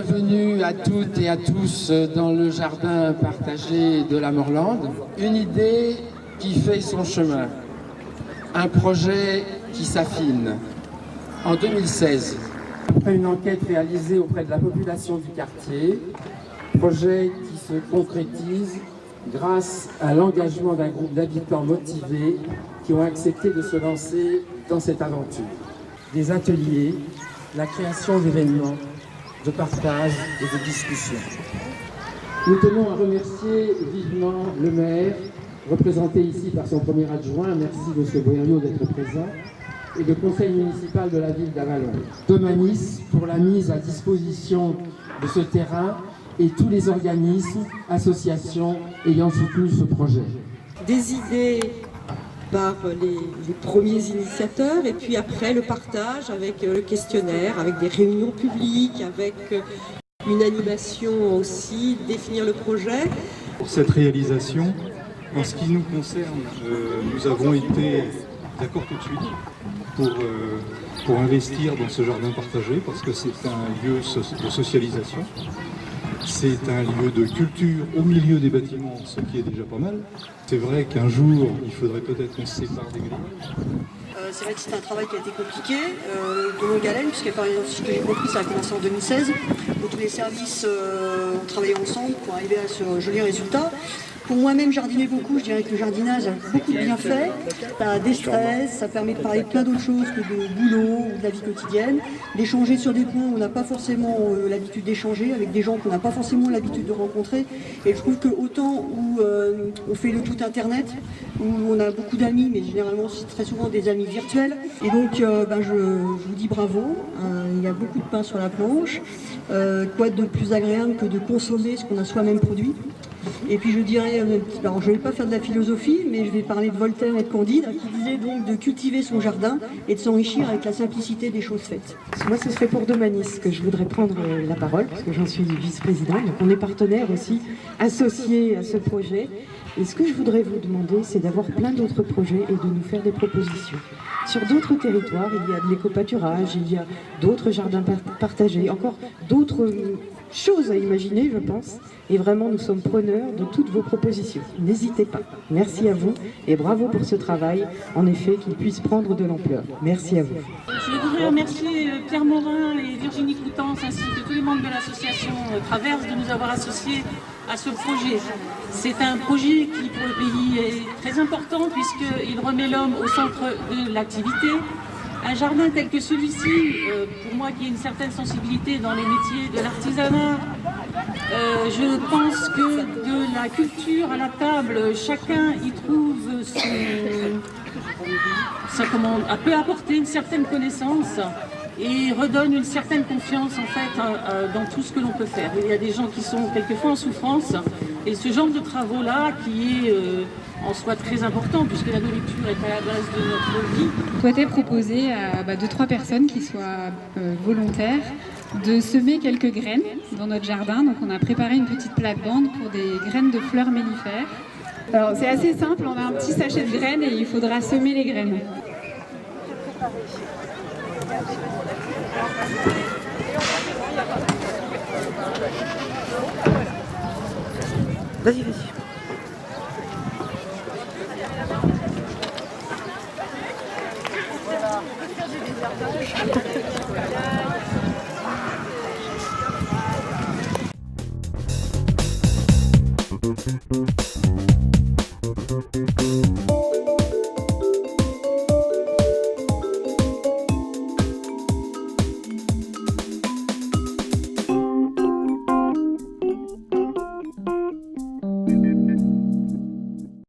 Bienvenue à toutes et à tous dans le jardin partagé de la Morlande. Une idée qui fait son chemin, un projet qui s'affine. En 2016, après une enquête réalisée auprès de la population du quartier, projet qui se concrétise grâce à l'engagement d'un groupe d'habitants motivés qui ont accepté de se lancer dans cette aventure. Des ateliers, la création d'événements, de partage et de discussion. Nous tenons à remercier vivement le maire, représenté ici par son premier adjoint, merci M. Boyariot d'être présent, et le conseil municipal de la ville d'Avallon. Domanis pour la mise à disposition de ce terrain et tous les organismes, associations ayant soutenu ce projet. Des idées par les premiers initiateurs et puis après le partage avec le questionnaire, avec des réunions publiques, avec une animation aussi, définir le projet. Pour cette réalisation, en ce qui nous concerne, nous avons été d'accord tout de suite pour investir dans ce jardin partagé parce que c'est un lieu de socialisation. C'est un lieu de culture au milieu des bâtiments, ce qui est déjà pas mal. C'est vrai qu'un jour, il faudrait peut-être qu'on se sépare des grilles. C'est vrai que c'est un travail qui a été compliqué, de longue haleine, puisque par exemple, ce que j'ai compris, ça a commencé en 2016, où tous les services ont travaillé ensemble pour arriver à ce joli résultat. Pour moi-même, jardiner beaucoup, je dirais que le jardinage a beaucoup de bienfaits. Ça déstresse, ça permet de parler de plein d'autres choses que de boulot ou de la vie quotidienne, d'échanger sur des points où on n'a pas forcément l'habitude d'échanger, avec des gens qu'on n'a pas forcément l'habitude de rencontrer. Et je trouve que autant où on fait le tout internet, où on a beaucoup d'amis, mais généralement c'est très souvent des amis virtuels. Et donc je vous dis bravo, il y a beaucoup de pain sur la planche. Quoi de plus agréable que de consommer ce qu'on a soi-même produit. Et puis je dirais, alors je ne vais pas faire de la philosophie, mais je vais parler de Voltaire et de Candide, qui disaient donc de cultiver son jardin et de s'enrichir avec la simplicité des choses faites. Moi, ce serait pour Domanis que je voudrais prendre la parole, parce que j'en suis vice-présidente, donc on est partenaire aussi, associé à ce projet. Et ce que je voudrais vous demander, c'est d'avoir plein d'autres projets et de nous faire des propositions. Sur d'autres territoires, il y a de l'éco-pâturage, il y a d'autres jardins partagés, encore d'autres choses à imaginer, je pense. Et vraiment, nous sommes preneurs de toutes vos propositions. N'hésitez pas. Merci à vous et bravo pour ce travail, en effet, qu'il puisse prendre de l'ampleur. Merci à vous. Je voudrais remercier Pierre Morin et Virginie Coutances ainsi que tous les membres de l'association Traverse de nous avoir associés à ce projet. C'est un projet qui pour le pays est très important puisqu'il remet l'homme au centre de l'activité. Un jardin tel que celui-ci, pour moi qui ai une certaine sensibilité dans les métiers de l'artisanat, je pense que de la culture à la table, chacun y trouve peut apporter une certaine connaissance et redonne une certaine confiance en fait dans tout ce que l'on peut faire. Il y a des gens qui sont quelquefois en souffrance et ce genre de travaux-là qui est en soi très important puisque la nourriture est à la base de notre vie. Je souhaitais proposer à 2-3 personnes qui soient volontaires de semer quelques graines dans notre jardin. Donc on a préparé une petite plate-bande pour des graines de fleurs mellifères. Alors c'est assez simple, on a un petit sachet de graines et il faudra semer les graines. Vas-y, vas-y.